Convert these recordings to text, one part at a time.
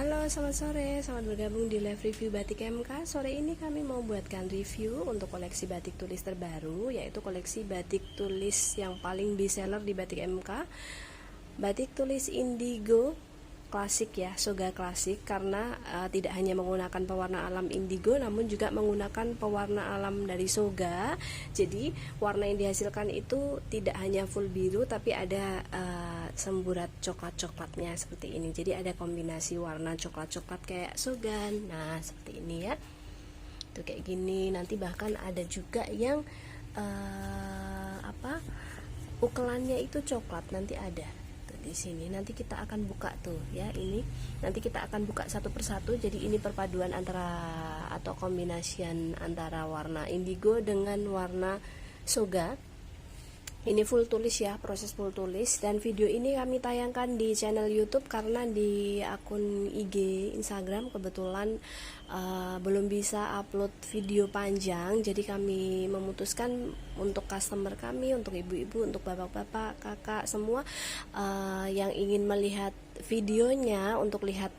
Halo, selamat sore. Selamat bergabung di live review batik MK. Sore ini kami mau buatkan review untuk koleksi batik tulis terbaru, yaitu koleksi batik tulis yang paling bestseller di batik MK. Batik tulis indigo klasik ya, soga klasik, karena tidak hanya menggunakan pewarna alam indigo namun juga menggunakan pewarna alam dari soga. Jadi warna yang dihasilkan itu tidak hanya full biru tapi ada semburat coklat-coklatnya seperti ini. Jadi ada kombinasi warna coklat-coklat kayak sogan. Nah, seperti ini ya. Tuh kayak gini. Nanti bahkan ada juga yang ukelannya itu coklat, nanti ada di sini. Nanti kita akan buka tuh ya, ini nanti kita akan buka satu persatu. Jadi ini perpaduan antara atau kombinasian antara warna indigo dengan warna soga. Ini full tulis ya, proses full tulis, dan video ini kami tayangkan di channel YouTube karena di akun IG Instagram kebetulan belum bisa upload video panjang. Jadi kami memutuskan untuk customer kami, untuk ibu-ibu, untuk bapak-bapak, kakak semua yang ingin melihat videonya, untuk lihat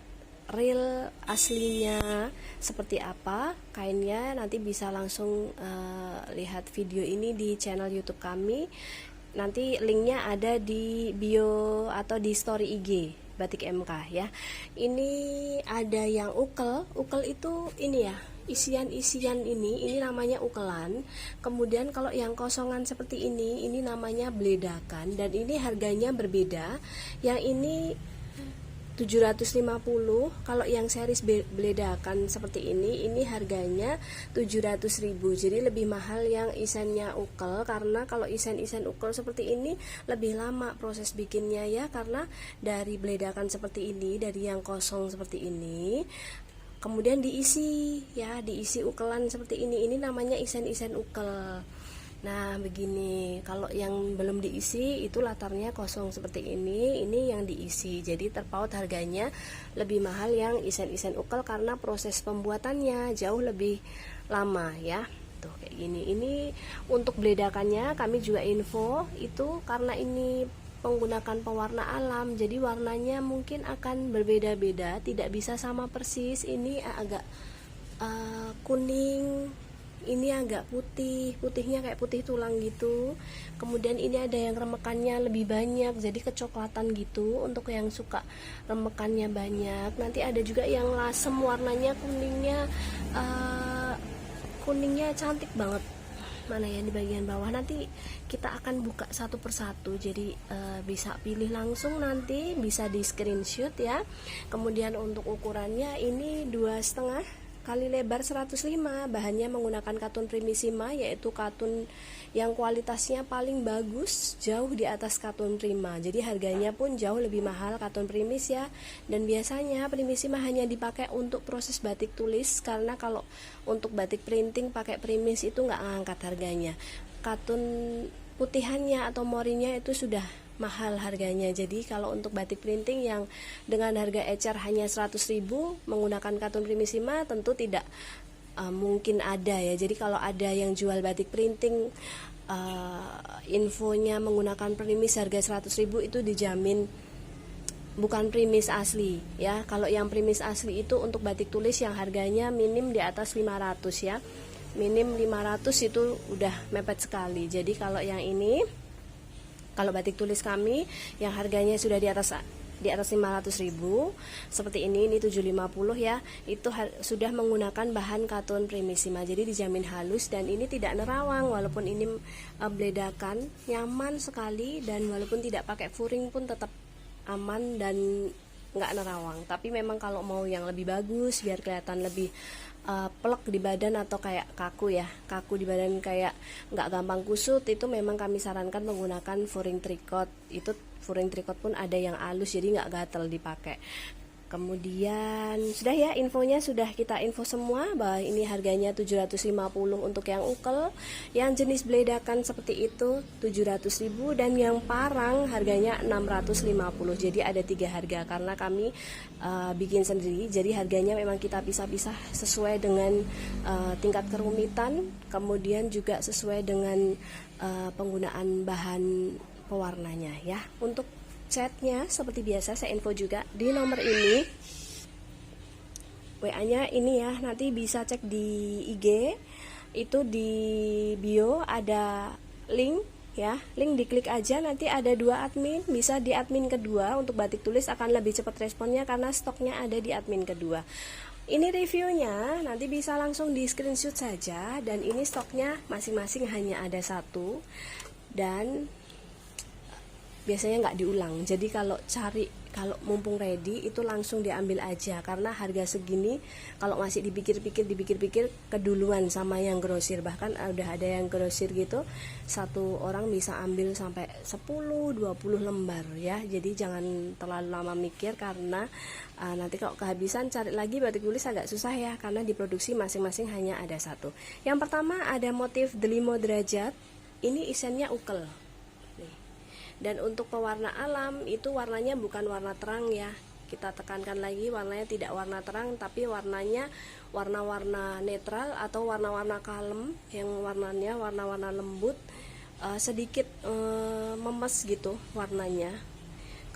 real aslinya seperti apa kainnya, nanti bisa langsung lihat video ini di channel YouTube kami. Nanti linknya ada di bio atau di story IG Batik MK ya. Ini ada yang ukel itu ini ya, isian-isian ini namanya ukelan. Kemudian kalau yang kosongan seperti ini namanya bledakan, dan ini harganya berbeda. Yang ini 750, kalau yang series bledakan seperti ini harganya 700.000. Jadi lebih mahal yang isennya ukel, karena kalau isen ukel seperti ini lebih lama proses bikinnya ya, karena dari bledakan seperti ini, dari yang kosong seperti ini kemudian diisi ya, diisi ukelan seperti ini namanya isen ukel. Nah begini, kalau yang belum diisi itu latarnya kosong seperti ini yang diisi. Jadi terpaut harganya lebih mahal yang isen ukel karena proses pembuatannya jauh lebih lama ya. Tuh kayak gini. Ini untuk bledakannya kami juga info itu, karena ini menggunakan pewarna alam, jadi warnanya mungkin akan berbeda-beda, tidak bisa sama persis. Ini agak kuning, ini agak putihnya kayak putih tulang gitu. Kemudian ini ada yang remekannya lebih banyak, jadi kecoklatan gitu untuk yang suka remekannya banyak. Nanti ada juga yang lasem, warnanya kuningnya cantik banget. Mana ya, di bagian bawah. Nanti kita akan buka satu persatu, jadi bisa pilih langsung, nanti bisa di screenshot ya. Kemudian untuk ukurannya ini 2,5 kali lebar 105. Bahannya menggunakan katun primissima, yaitu katun yang kualitasnya paling bagus, jauh di atas katun prima. Jadi harganya pun jauh lebih mahal katun primis ya. Dan biasanya primissima hanya dipakai untuk proses batik tulis, karena kalau untuk batik printing pakai primis itu nggak ngangkat harganya. Katun putihannya atau morinya itu sudah mahal harganya. Jadi kalau untuk batik printing yang dengan harga ecer hanya 100.000 menggunakan katun primissima tentu tidak mungkin ada ya. Jadi kalau ada yang jual batik printing infonya menggunakan primis harga 100.000 itu dijamin bukan primis asli ya. Kalau yang primis asli itu untuk batik tulis yang harganya minim di atas 500 ya. Minim 500 itu udah mepet sekali. Jadi kalau yang ini, kalau batik tulis kami yang harganya sudah di atas 500.000 seperti ini 750 ya, itu sudah menggunakan bahan katun primissima, jadi dijamin halus dan ini tidak nerawang. Walaupun ini bledakan, nyaman sekali, dan walaupun tidak pakai furing pun tetap aman dan nggak nerawang. Tapi memang kalau mau yang lebih bagus biar kelihatan lebih pelek di badan atau kayak kaku di badan, kayak nggak gampang kusut, itu memang kami sarankan menggunakan furing tricot. Itu furing tricot pun ada yang halus, jadi nggak gatel dipakai. Kemudian sudah ya, infonya sudah kita info semua, bahwa ini harganya 750 untuk yang ukel, yang jenis bledakan seperti itu 700.000, dan yang parang harganya 650. Jadi ada 3 harga karena kami bikin sendiri, jadi harganya memang kita pisah-pisah sesuai dengan tingkat kerumitan, kemudian juga sesuai dengan penggunaan bahan pewarnanya ya. Untuk chatnya seperti biasa saya info juga di nomor ini. WA-nya ini ya, nanti bisa cek di IG, itu di bio ada link ya, link diklik aja, nanti ada 2 admin, bisa di admin kedua. Untuk batik tulis akan lebih cepat responnya karena stoknya ada di admin kedua. Ini reviewnya, nanti bisa langsung di screenshot saja, dan ini stoknya masing-masing hanya ada 1 dan biasanya nggak diulang. Jadi kalau kalau mumpung ready itu langsung diambil aja, karena harga segini kalau masih dipikir-pikir keduluan sama yang grosir. Bahkan udah ada yang grosir gitu, satu orang bisa ambil sampai 10-20 lembar ya. Jadi jangan terlalu lama mikir, karena nanti kalau kehabisan cari lagi batik tulis agak susah ya, karena diproduksi masing-masing hanya ada 1. Yang pertama ada motif delimo derajat, ini isennya ukel. Dan untuk pewarna alam itu warnanya bukan warna terang ya, kita tekankan lagi, warnanya tidak warna terang, tapi warnanya warna-warna netral atau warna-warna kalem, yang warnanya warna-warna lembut, sedikit memes gitu warnanya.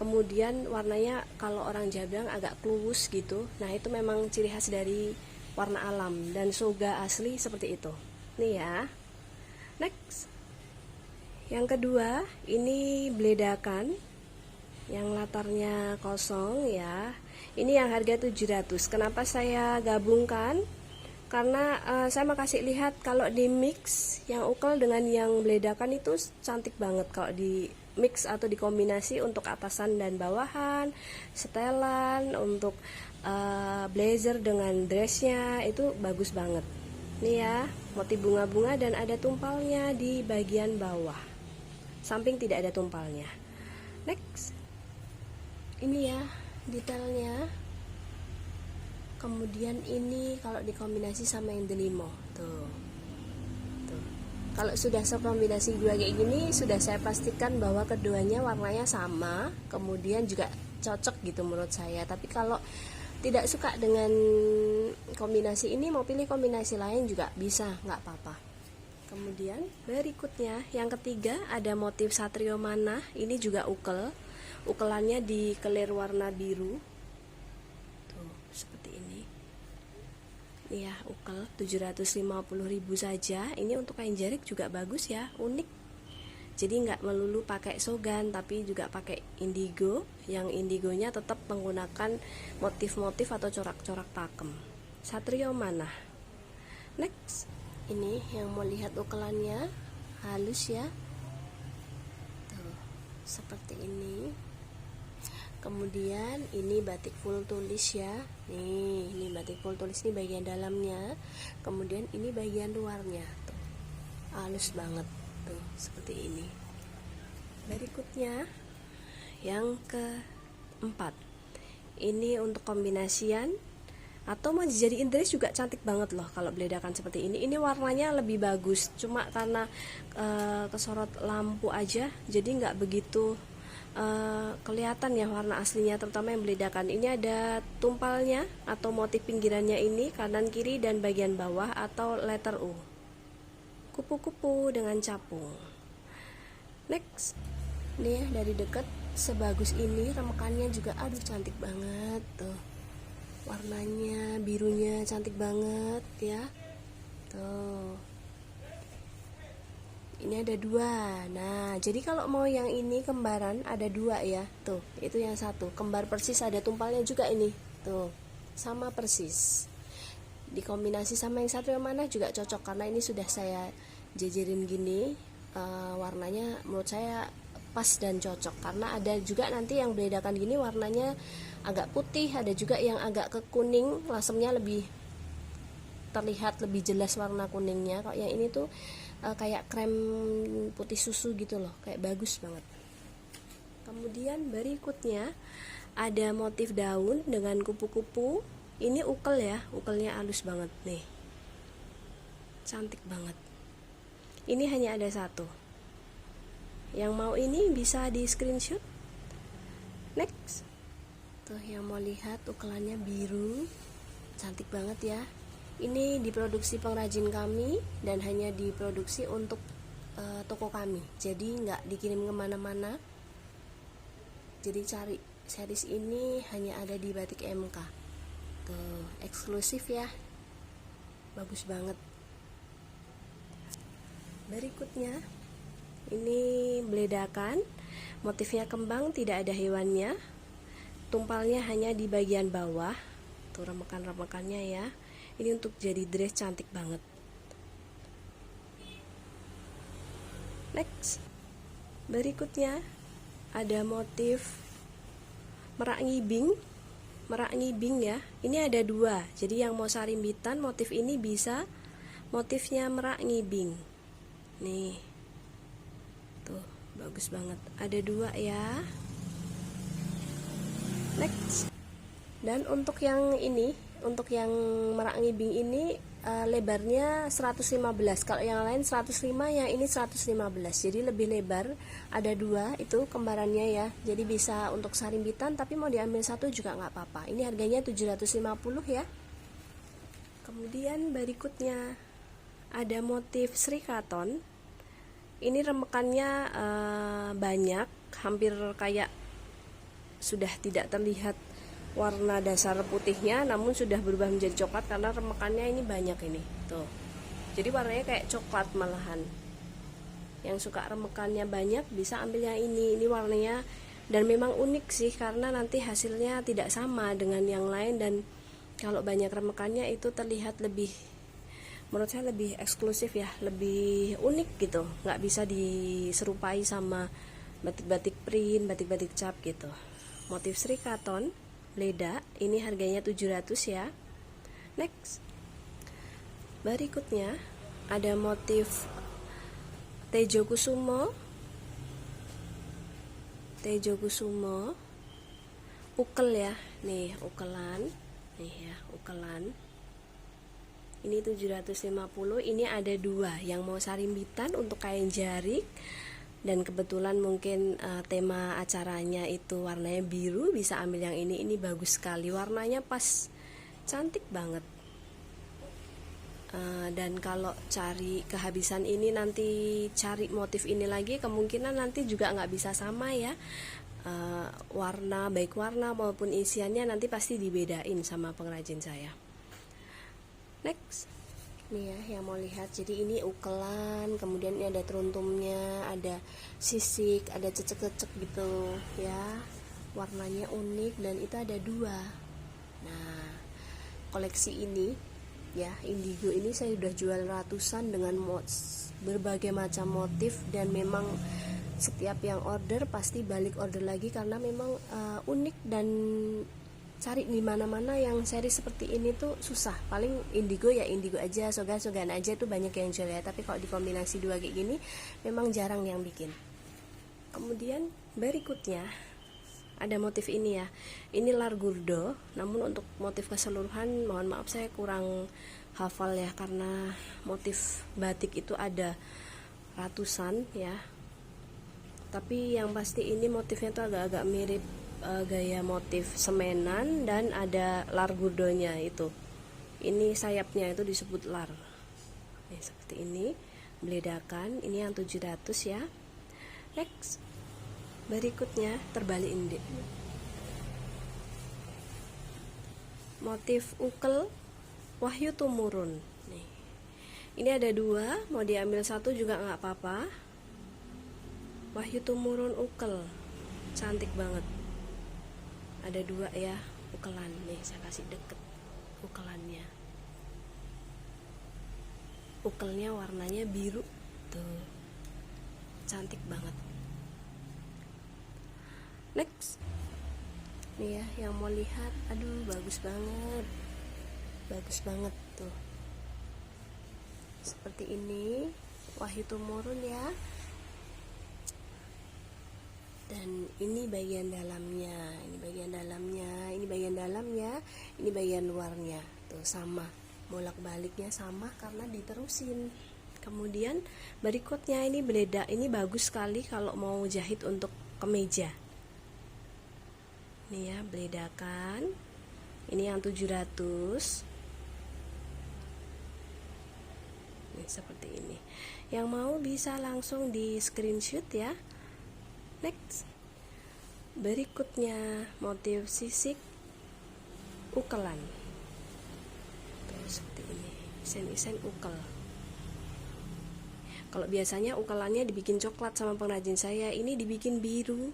Kemudian warnanya kalau orang Jawa bilang agak kluwus gitu. Nah itu memang ciri khas dari warna alam, dan soga asli seperti itu. Nih ya. Next. Yang kedua, ini bledakan yang latarnya kosong ya. Ini yang harga 700. Kenapa saya gabungkan? Karena saya mau kasih lihat kalau di mix yang ukel dengan yang bledakan itu cantik banget. Kalau di mix atau dikombinasi untuk atasan dan bawahan, setelan, untuk blazer dengan dressnya itu bagus banget. Nih ya, motif bunga-bunga dan ada tumpalnya di bagian bawah. Samping tidak ada tumpalnya. Next, ini ya detailnya. Kemudian ini kalau dikombinasi sama yang delimo tuh. Kalau sudah sekombinasi dua kayak gini, sudah saya pastikan bahwa keduanya warnanya sama, kemudian juga cocok gitu menurut saya. Tapi kalau tidak suka dengan kombinasi ini, mau pilih kombinasi lain juga bisa, nggak apa-apa. Kemudian berikutnya yang ketiga ada motif satrio manah. Ini juga ukel, ukelannya di kelir warna biru tuh, seperti ini. Ini ya ukel 750.000 saja. Ini untuk kain jarik juga bagus ya, unik. Jadi nggak melulu pakai sogan, tapi juga pakai indigo. Yang indigonya tetap menggunakan motif-motif atau corak-corak pakem. Satrio manah. Next, ini yang mau lihat ukelannya halus ya, tuh seperti ini. Kemudian ini batik full tulis ya, nih ini batik full tulis, ini bagian dalamnya, kemudian ini bagian luarnya tuh halus banget tuh seperti ini. Berikutnya yang keempat, ini untuk kombinasian atau mau dijadiin dress juga cantik banget loh kalau bledakan seperti ini. Ini warnanya lebih bagus, cuma karena kesorot lampu aja jadi nggak begitu kelihatan ya warna aslinya, terutama yang bledakan. Ini ada tumpalnya atau motif pinggirannya ini kanan kiri dan bagian bawah atau letter U, kupu-kupu dengan capung. Next, ini ya dari dekat sebagus ini, remekannya juga aduh cantik banget tuh. Warnanya birunya cantik banget ya tuh. Ini ada 2. Nah jadi kalau mau yang ini kembaran ada 2 ya tuh, itu yang satu kembar persis, ada tumpalnya juga ini tuh, sama persis. Dikombinasi sama yang satrio manah juga cocok, karena ini sudah saya jejerin gini, warnanya menurut saya pas dan cocok. Karena ada juga nanti yang bedakan gini warnanya agak putih, ada juga yang agak ke kuning, lasemnya lebih terlihat lebih jelas warna kuningnya. Kalau yang ini tuh kayak krem putih susu gitu loh, kayak bagus banget. Kemudian berikutnya ada motif daun dengan kupu-kupu. Ini ukel ya, ukelnya halus banget nih, cantik banget. Ini hanya ada 1. Yang mau ini bisa di screenshot. Next, tuh yang mau lihat ukelannya biru, cantik banget ya. Ini diproduksi pengrajin kami dan hanya diproduksi untuk toko kami, jadi nggak dikirim kemana-mana. Jadi cari series ini hanya ada di Batik MK tuh eksklusif ya, bagus banget. Berikutnya ini beledakan, motifnya kembang, tidak ada hewannya, tumpalnya hanya di bagian bawah tuh, remekan-remekannya ya. Ini untuk jadi dress cantik banget. Next, berikutnya ada motif merak ngibing. Merak ngibing ya, ini ada dua, jadi yang mau sarimbitan motif ini bisa motifnya merak ngibing nih, tuh bagus banget, ada dua ya. Next, dan untuk yang ini, untuk yang merak ngibing ini lebarnya 115, kalau yang lain 105, yang ini 115, jadi lebih lebar, ada dua itu kembarannya ya, jadi bisa untuk sarimbitan, tapi mau diambil satu juga nggak apa-apa. Ini harganya 750 ya. Kemudian berikutnya ada motif srikaton. Ini remekannya banyak, hampir kayak sudah tidak terlihat warna dasar putihnya, namun sudah berubah menjadi coklat karena remekannya ini banyak ini tuh, jadi warnanya kayak coklat malahan. Yang suka remekannya banyak bisa ambil yang ini warnanya, dan memang unik sih karena nanti hasilnya tidak sama dengan yang lain, dan kalau banyak remekannya itu terlihat lebih, menurut saya lebih eksklusif ya, lebih unik gitu, nggak bisa diserupai sama batik-batik print, batik-batik cap gitu. Motif srikaton Bleda, ini harganya 700 ya. Next, berikutnya ada motif Tejo Kusumo. Tejo Kusumo ukel ya, nih ukelan, nih ya ukelan. Ini 750. Ini ada dua, yang mau sarimbitan untuk kain jarik, dan kebetulan mungkin tema acaranya itu warnanya biru, bisa ambil yang ini bagus sekali, warnanya pas, cantik banget. Dan kalau cari kehabisan ini, nanti cari motif ini lagi, kemungkinan nanti juga nggak bisa sama ya, warna, baik warna maupun isiannya nanti pasti dibedain sama pengrajin saya. Next, nih ya yang mau lihat, jadi ini ukelan, kemudian ini ada teruntumnya, ada sisik, ada cecek-cecek gitu ya, warnanya unik, dan itu ada dua. Nah, koleksi ini ya, indigo ini saya sudah jual ratusan dengan berbagai macam motif, dan memang setiap yang order pasti balik order lagi karena memang unik, dan cari di mana-mana yang seri seperti ini tuh susah. Paling indigo ya indigo aja, sogan-sogan aja tuh banyak yang jual ya, tapi kalau dikombinasi dua kayak gini memang jarang yang bikin. Kemudian berikutnya ada motif ini ya, ini largurdo, namun untuk motif keseluruhan mohon maaf saya kurang hafal ya, karena motif batik itu ada ratusan ya, tapi yang pasti ini motifnya tuh agak-agak mirip gaya motif semenan, dan ada largurdonya itu, ini sayapnya itu disebut lar. Seperti ini beledakan, ini yang 700 ya. Next, berikutnya terbalik ini, motif ukel Wahyu Tumurun nih. Ini ada dua, mau diambil satu juga nggak apa-apa. Wahyu Tumurun ukel, cantik banget, ada dua ya ukelan nih, saya kasih deket ukelannya. Ukelnya warnanya biru tuh, cantik banget. Next, nih ya yang mau lihat, aduh bagus banget tuh, seperti ini Wahyu Tumurun ya. Dan ini bagian dalamnya, ini bagian dalamnya, ini bagian luarnya tuh sama, bolak-baliknya sama karena diterusin. Kemudian berikutnya ini beleda, ini bagus sekali kalau mau jahit untuk kemeja. Nih ya beledakan, ini yang 700. Nih seperti ini. Yang mau bisa langsung di screenshot ya. Next, berikutnya motif sisik ukelan. seperti ini, isen-isen ukel. Kalau biasanya ukelannya dibikin coklat sama pengrajin saya, ini dibikin biru.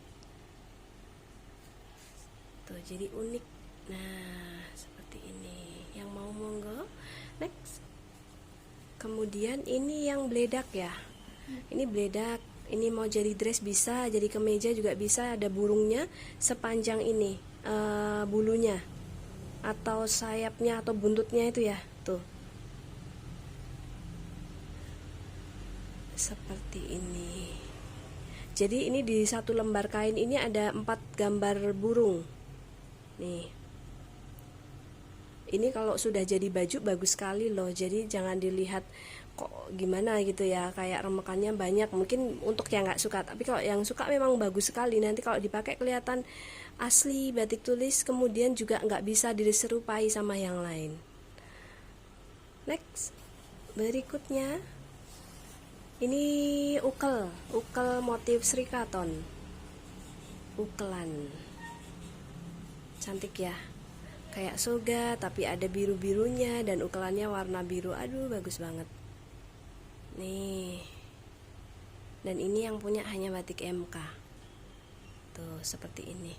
Tuh, jadi unik. Nah, seperti ini. Yang mau monggo. Next. Kemudian ini yang bledak ya. Ini bledak. Ini mau jadi dress bisa, jadi kemeja juga bisa. Ada burungnya sepanjang ini, bulunya atau sayapnya atau buntutnya itu ya. Tuh. Seperti ini. Jadi ini di satu lembar kain ini ada 4 gambar burung. Nih. Ini kalau sudah jadi baju bagus sekali loh. Jadi jangan dilihat kok gimana gitu ya, kayak remekannya banyak. Mungkin untuk yang nggak suka, tapi kalau yang suka memang bagus sekali. Nanti kalau dipakai kelihatan asli batik tulis, kemudian juga nggak bisa diserupai sama yang lain. Next. Berikutnya ini ukel motif srikaton, ukelan, cantik ya, kayak soga tapi ada biru-birunya dan ukelannya warna biru. Aduh, bagus banget nih. Dan ini yang punya hanya batik MK. Tuh, seperti ini.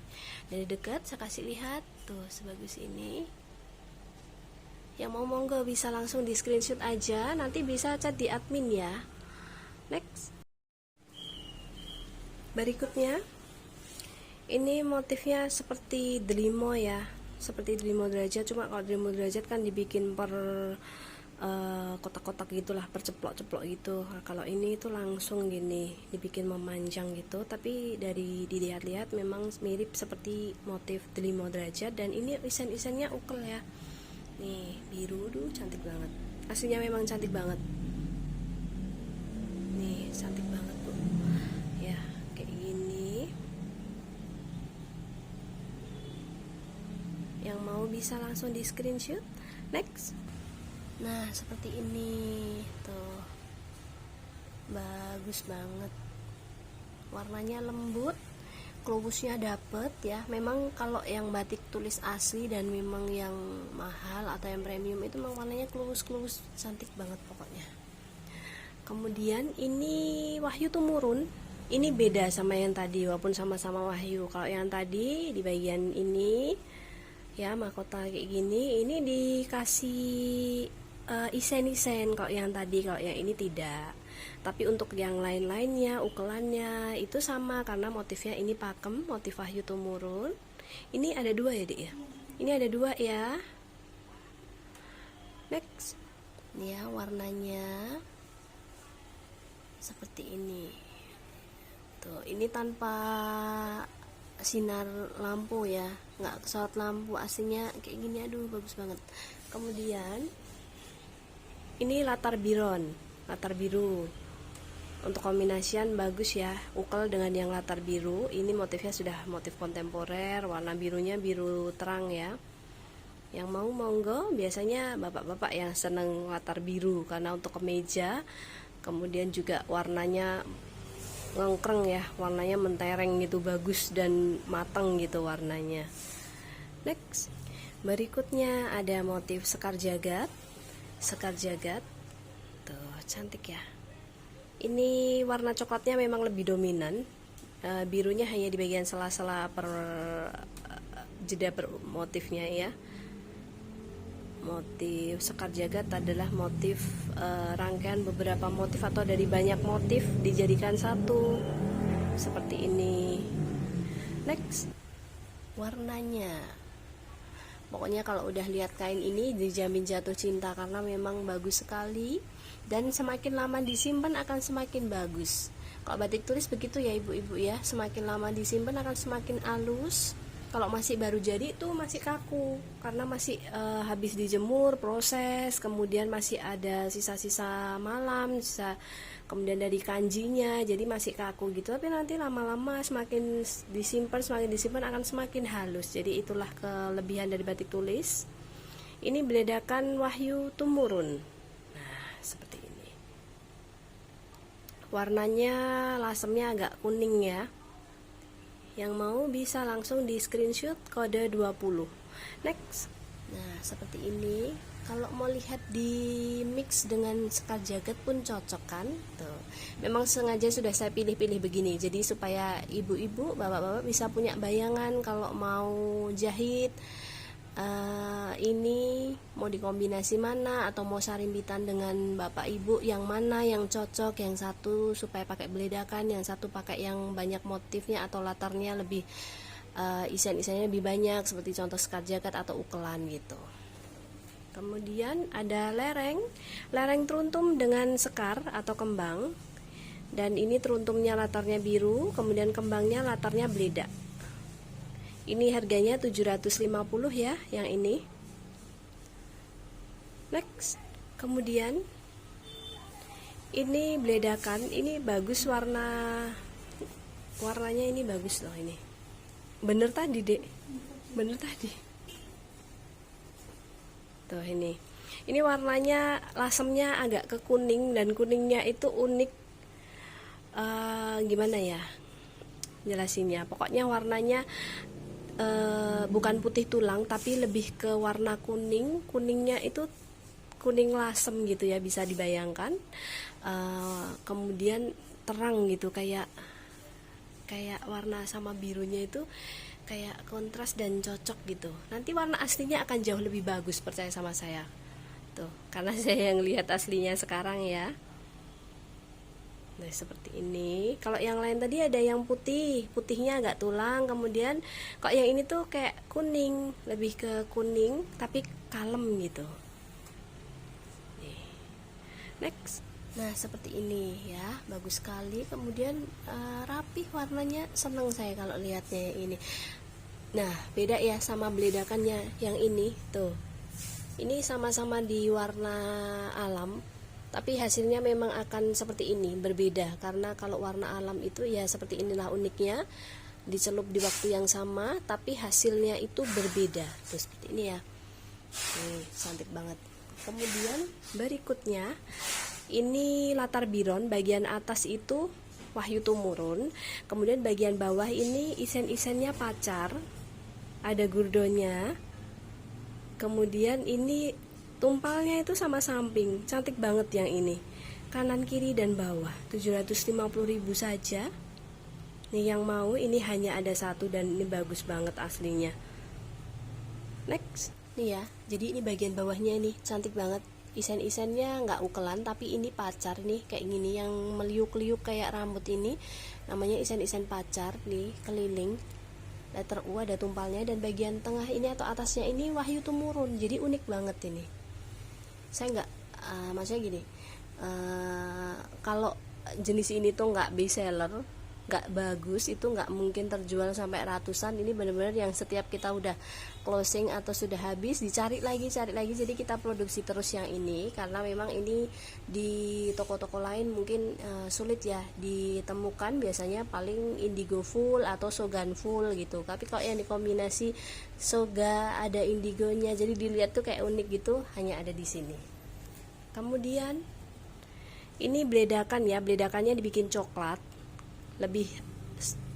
Dari dekat saya kasih lihat, tuh sebagus ini. Yang mau monggo bisa langsung di screenshot aja, nanti bisa chat di admin ya. Next. Berikutnya ini motifnya seperti delimo ya, seperti delimo derajat. Cuma kalau delimo derajat kan dibikin per kotak-kotak gitulah, per ceplok-ceplok gitu. Nah, kalau ini itu langsung gini dibikin memanjang gitu, tapi dari dilihat-lihat memang mirip seperti motif delimo derajat. Dan ini isen-isennya ukel ya. Nih biru, duh cantik banget. Aslinya memang cantik banget. Nih cantik banget tuh ya, kayak gini. Yang mau bisa langsung di screenshot. Next. Nah seperti ini tuh, bagus banget, warnanya lembut, klowusnya dapet ya. Memang kalau yang batik tulis asli dan memang yang mahal atau yang premium itu memang warnanya klowus cantik banget pokoknya. Kemudian ini Wahyu Tumurun, ini beda sama yang tadi walaupun sama-sama Wahyu. Kalau yang tadi di bagian ini ya mahkota kayak gini, ini dikasih isen-isen. Kalau yang tadi, kalau yang ini tidak. Tapi untuk yang lain-lainnya, ukelannya itu sama karena motifnya ini pakem, motif Wahyu Tumurun. Ini ada 2 ya, Dik ya. Ini ada 2 ya. Next. Ya, warnanya seperti ini. Tuh, ini tanpa sinar lampu ya, nggak kesorot lampu, aslinya kayak gini. Aduh, bagus banget. Kemudian ini latar biron, latar biru. Untuk kombinasian bagus ya, ukel dengan yang latar biru. Ini motifnya sudah motif kontemporer, warna birunya biru terang ya. Yang mau monggo, biasanya bapak-bapak yang seneng latar biru karena untuk kemeja. Kemudian juga warnanya ngengkreng ya, warnanya mentereng gitu, bagus dan matang gitu warnanya. Next. Berikutnya ada motif sekar jagat. Sekar jagat. Tuh, cantik ya. Ini warna coklatnya memang lebih dominan. Birunya hanya di bagian sela-sela per jeda per motifnya ya. Motif sekar jagat adalah motif rangkaian beberapa motif atau dari banyak motif dijadikan satu seperti ini. Next. Warnanya, pokoknya kalau udah lihat kain ini dijamin jatuh cinta karena memang bagus sekali dan semakin lama disimpan akan semakin bagus. Kalau batik tulis begitu ya ibu-ibu ya, semakin lama disimpan akan semakin halus. Kalau masih baru jadi itu masih kaku karena masih habis dijemur, proses, kemudian masih ada sisa-sisa malam, kemudian dari kanjinya, jadi masih kaku gitu. Tapi nanti lama-lama semakin disimpan akan semakin halus. Jadi itulah kelebihan dari batik tulis. Ini bledakan Wahyu Tumurun. Nah, seperti ini. Warnanya lasemnya agak kuning ya. Yang mau bisa langsung di screenshot kode 20. Next. Nah, seperti ini. Kalau mau lihat di mix dengan sekar jagat pun cocok kan? Tuh. Memang sengaja sudah saya pilih-pilih begini. Jadi supaya ibu-ibu, bapak-bapak bisa punya bayangan kalau mau jahit ini mau dikombinasi mana, atau mau sarimbitan dengan bapak ibu yang mana yang cocok. Yang satu supaya pakai beledakan, yang satu pakai yang banyak motifnya atau latarnya lebih isen-isennya lebih banyak, seperti contoh sekar jagat atau ukelan gitu. Kemudian ada lereng teruntum dengan sekar atau kembang, dan ini teruntumnya latarnya biru, kemudian kembangnya latarnya beleda. Ini harganya 750 ya, yang ini. Next, kemudian ini beledakan, ini bagus warnanya ini bagus loh ini. Bener tadi, Dek. Bener tadi. Tuh ini. Ini warnanya lasemnya agak ke kuning, dan kuningnya itu unik. Gimana ya jelasinnya? Pokoknya warnanya bukan putih tulang, tapi lebih ke warna kuning. Kuningnya itu kuning lasem gitu ya, bisa dibayangkan. Kemudian terang gitu, kayak warna sama birunya itu kayak kontras dan cocok gitu. Nanti warna aslinya akan jauh lebih bagus, percaya sama saya. Tuh, karena saya yang lihat aslinya sekarang ya. Nah, seperti ini. Kalau yang lain tadi ada yang putihnya agak tulang, kemudian kok yang ini tuh kayak kuning, lebih ke kuning tapi kalem gitu. Nih. Next. Nah, seperti ini ya, bagus sekali. Kemudian rapih warnanya, seneng saya kalau lihatnya ini. Nah, beda ya sama beledakannya yang ini tuh. Ini sama-sama di warna alam, tapi hasilnya memang akan seperti ini, berbeda. Karena kalau warna alam itu ya seperti inilah uniknya, dicelup di waktu yang sama tapi hasilnya itu berbeda. Tuh, seperti ini ya. Nih, cantik banget. Kemudian berikutnya ini latar biron, bagian atas itu Wahyu Tumurun, kemudian bagian bawah ini isen-isennya pacar, ada gurdonya. Kemudian ini tumpalnya itu sama samping, cantik banget yang ini. Kanan kiri dan bawah, 750.000 saja. Nih yang mau ini hanya ada satu, dan ini bagus banget aslinya. Next, nih ya. Jadi ini bagian bawahnya ini cantik banget. Isen-isennya nggak ukelan, tapi ini pacar nih, kayak gini yang meliuk-liuk kayak rambut ini. Namanya isen-isen pacar nih, keliling. Letter U ada tumpalnya, dan bagian tengah ini atau atasnya ini Wahyu Tumurun. Jadi unik banget ini. Saya nggak maksudnya gini, kalau jenis ini tuh nggak best seller, nggak bagus, itu nggak mungkin terjual sampai ratusan. Ini benar-benar yang setiap kita udah closing atau sudah habis dicari lagi. Jadi kita produksi terus yang ini, karena memang ini di toko-toko lain mungkin sulit ya ditemukan. Biasanya paling indigo full atau sogan full gitu, tapi kalau yang dikombinasi soga ada indigonya, jadi dilihat tuh kayak unik gitu, hanya ada di sini. Kemudian ini beledakan ya, beledakannya dibikin coklat, lebih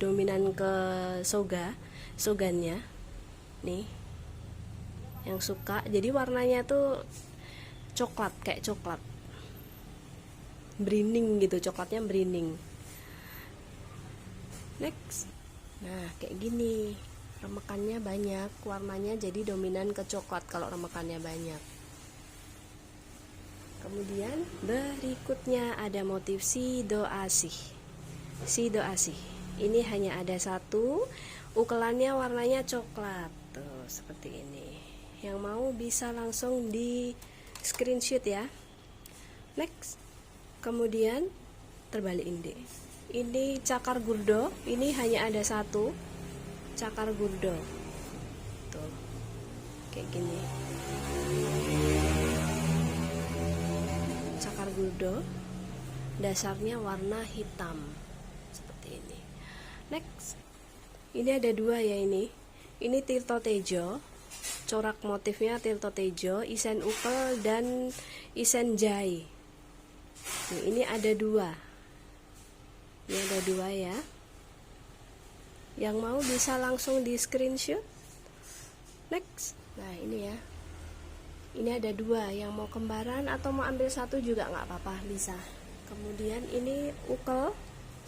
dominan ke sogannya nih yang suka. Jadi warnanya tuh coklat, kayak coklat brining gitu, coklatnya brining. Next. Nah, kayak gini, remekannya banyak, warnanya jadi dominan ke coklat kalau remekannya banyak. Kemudian berikutnya ada motif Sido Asih. Ini hanya ada satu, ukelannya warnanya coklat tuh, seperti ini. Yang mau bisa langsung di screenshot ya. Next. Kemudian terbalikin deh. Ini cakar gurdo, ini hanya ada satu, cakar gurdo tuh, kayak gini. Cakar gurdo, dasarnya warna hitam seperti ini. Next, ini ada dua ya ini. Ini Tirto Tejo, corak motifnya Tirto Tejo, isen ukel dan isen jai. Nih, ini ada dua. Ini ada dua ya. Yang mau bisa langsung di screenshot. Next. Nah, ini ya. Ini ada dua, yang mau kembaran atau mau ambil satu juga nggak apa-apa, bisa. Kemudian ini ukel,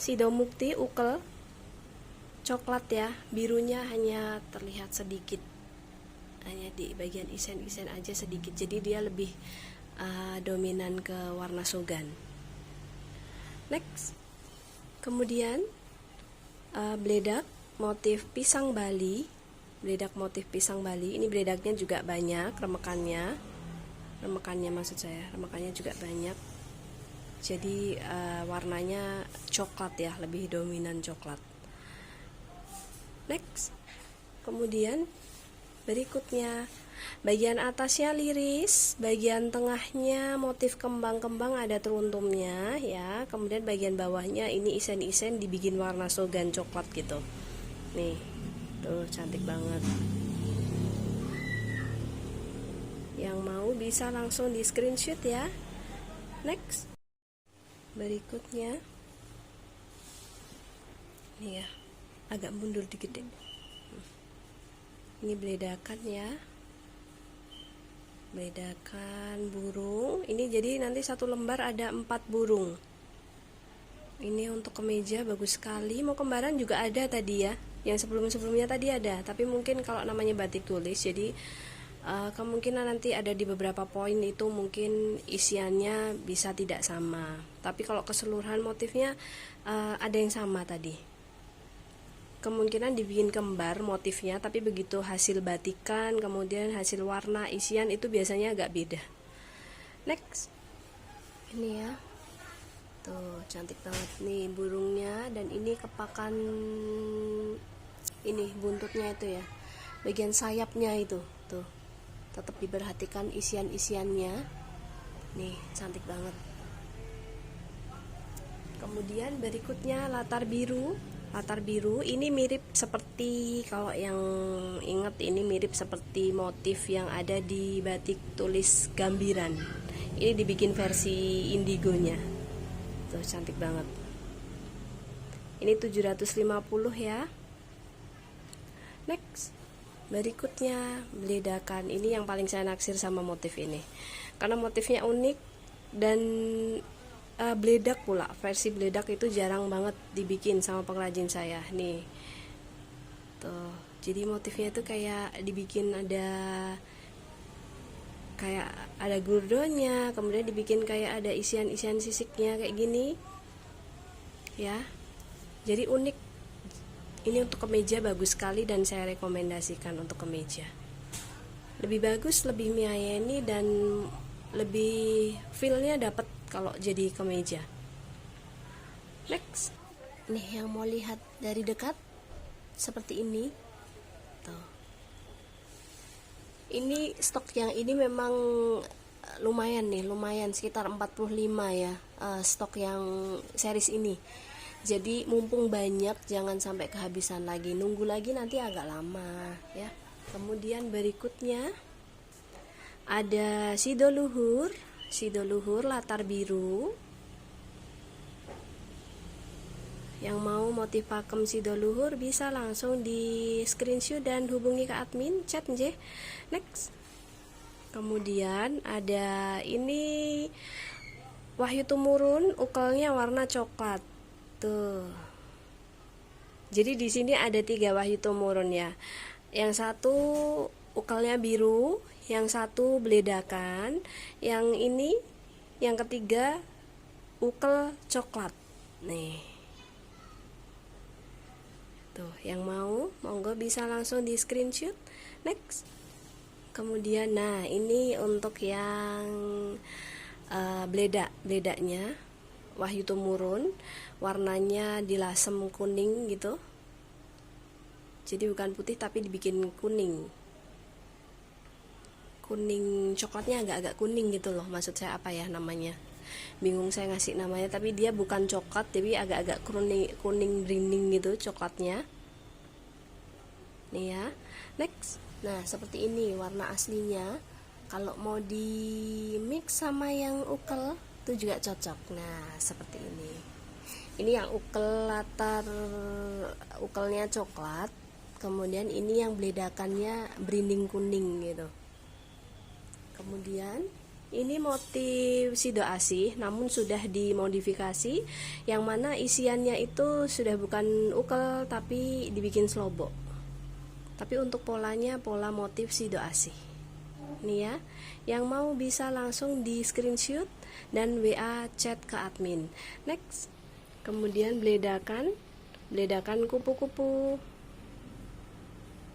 Sidomukti ukel coklat ya, birunya hanya terlihat sedikit, hanya di bagian isen-isen aja sedikit, jadi dia lebih dominan ke warna sogan. Next, kemudian bledak motif pisang Bali, bledak motif pisang Bali. Ini bledaknya juga banyak, remekannya maksud saya, remekannya juga banyak. Jadi warnanya coklat ya, lebih dominan coklat. Next, kemudian berikutnya bagian atasnya liris, bagian tengahnya motif kembang-kembang ada teruntumnya ya. Kemudian bagian bawahnya ini isen-isen dibikin warna sogan coklat gitu. Nih, tuh cantik banget. Yang mau bisa langsung di screenshot ya. Next, berikutnya nih ya, agak mundur dikit deh. Ini bledakan ya, bledakan burung. Ini jadi nanti satu lembar ada 4 burung. Ini untuk kemeja bagus sekali. Mau kembaran juga ada tadi ya, yang sebelum-sebelumnya tadi ada, tapi mungkin kalau namanya batik tulis, jadi kemungkinan nanti ada di beberapa poin itu mungkin isiannya bisa tidak sama, tapi kalau keseluruhan motifnya ada yang sama tadi. Kemungkinan dibikin kembar motifnya, tapi begitu hasil batikan, kemudian hasil warna isian itu biasanya agak beda. Next, ini ya, tuh cantik banget nih burungnya, dan ini kepakan ini buntutnya itu ya, bagian sayapnya itu tuh tetap diperhatikan isian-isiannya. Nih cantik banget. Kemudian berikutnya latar biru. Latar biru ini mirip seperti, kalau yang ingat ini mirip seperti motif yang ada di batik tulis Gambiran. Ini dibikin versi indigonya. Tuh cantik banget. Ini 750 ya. Next, berikutnya bledakan. Ini yang paling saya naksir sama motif ini, karena motifnya unik dan bledak pula. Versi bledak itu jarang banget dibikin sama pengrajin saya nih. Tuh, jadi motifnya itu kayak dibikin ada gurdonya, kemudian dibikin kayak ada isian-isian sisiknya kayak gini ya. Jadi unik. Ini untuk kemeja bagus sekali dan saya rekomendasikan untuk kemeja. Lebih bagus, lebih melayani, dan lebih feel-nya dapat kalau jadi kemeja. Next, nih yang mau lihat dari dekat seperti ini. Tuh. Ini stok yang ini memang lumayan nih, lumayan sekitar 45 ya, stok yang series ini. Jadi mumpung banyak, jangan sampai kehabisan lagi. Nunggu lagi nanti agak lama ya. Kemudian berikutnya ada Sidoluhur latar biru. Yang mau motif pakem Sidoluhur bisa langsung di screenshot dan hubungi ke admin, chat nje. Next, kemudian ada ini Wahyu Tumurun, ukelnya warna coklat tuh. Jadi di sini ada 3 Wahyu Tumurun ya. Yang satu ukelnya biru, yang satu bledakan, yang ini yang ketiga ukel coklat. Nih. Tuh, yang mau monggo bisa langsung di screenshot. Next. Kemudian nah, ini untuk yang bledaknya Wahyu Tumurun, warnanya dilasem kuning gitu. Jadi bukan putih tapi dibikin kuning coklatnya, agak-agak kuning gitu loh. Maksud saya apa ya namanya, bingung saya ngasih namanya, tapi dia bukan coklat, tapi agak-agak kuning beringin gitu coklatnya nih ya. Next, nah seperti ini warna aslinya. Kalau mau di mix sama yang ukel itu juga cocok. Nah seperti ini yang ukel, latar ukelnya coklat, kemudian ini yang bledakannya berinding kuning gitu. Kemudian ini motif sido asih namun sudah dimodifikasi, yang mana isiannya itu sudah bukan ukel tapi dibikin slobok. Tapi untuk polanya pola motif sido asih. Nih ya, yang mau bisa langsung di screenshot dan WA chat ke admin. Next. Kemudian beledakan kupu-kupu.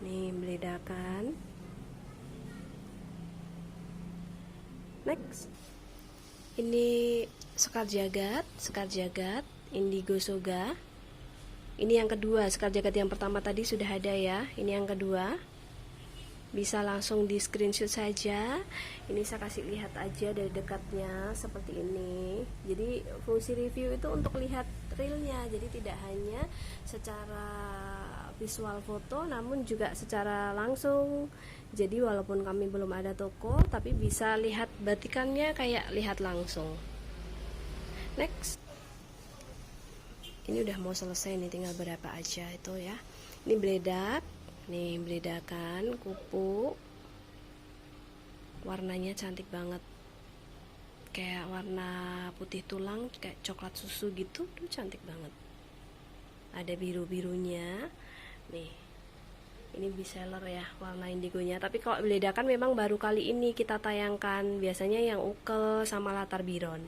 Nih, beledakan. Next. Ini sekar jagat, indigo soga. Ini yang kedua, sekar jagat yang pertama tadi sudah ada ya. Ini yang kedua. Bisa langsung di screenshot saja. Ini saya kasih lihat aja dari dekatnya seperti ini. Jadi fungsi review itu untuk lihat realnya, jadi tidak hanya secara visual foto namun juga secara langsung. Jadi walaupun kami belum ada toko tapi bisa lihat batikannya kayak lihat langsung. Next. Ini udah mau selesai nih, tinggal berapa aja itu ya. Ini beledak. Nih, beledakan kupu. Warnanya cantik banget. Kayak warna putih tulang, kayak coklat susu gitu. Tuh cantik banget. Ada biru-birunya. Nih. Ini bestseller ya, warna indigonya. Tapi kalau beledakan memang baru kali ini kita tayangkan. Biasanya yang ukel sama latar biron.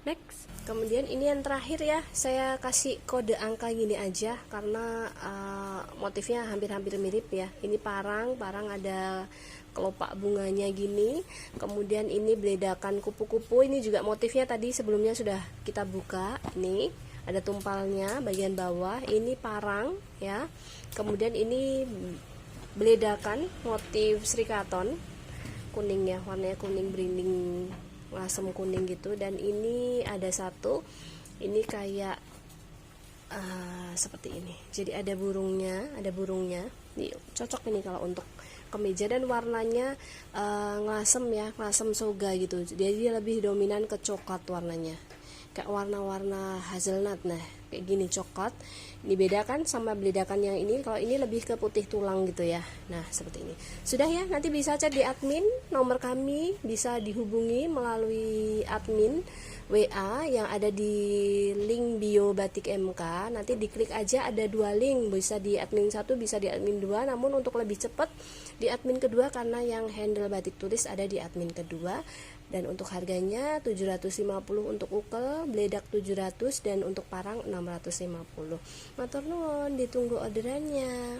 Next. Kemudian ini yang terakhir ya. Saya kasih kode angka gini aja karena motifnya hampir-hampir mirip ya. Ini parang ada kelopak bunganya gini. Kemudian ini beledakan kupu-kupu. Ini juga motifnya tadi sebelumnya sudah kita buka. Ini ada tumpalnya bagian bawah. Ini parang ya. Kemudian ini beledakan motif serikaton kuning ya, warnanya kuning berinding lasem kuning gitu. Dan ini ada satu, ini kayak seperti ini, jadi ada burungnya. Ini cocok ini kalau untuk kemeja, dan warnanya ngasem ya, ngasem soga gitu, jadi dia lebih dominan ke coklat warnanya, kayak warna-warna hazelnut. Nah kayak gini coklat. Ini beda kan sama beledakan yang ini, kalau ini lebih ke putih tulang gitu ya. Nah seperti ini sudah ya. Nanti bisa chat di admin, nomor kami bisa dihubungi melalui admin WA yang ada di link bio Batik MK. Nanti diklik aja, ada 2 link, bisa di admin 1 bisa di admin 2. Namun untuk lebih cepat di admin kedua karena yang handle batik tulis ada di admin kedua. Dan untuk harganya 750 untuk ukel, beledak 700, dan untuk parang 650. Matur nuwun, ditunggu orderannya.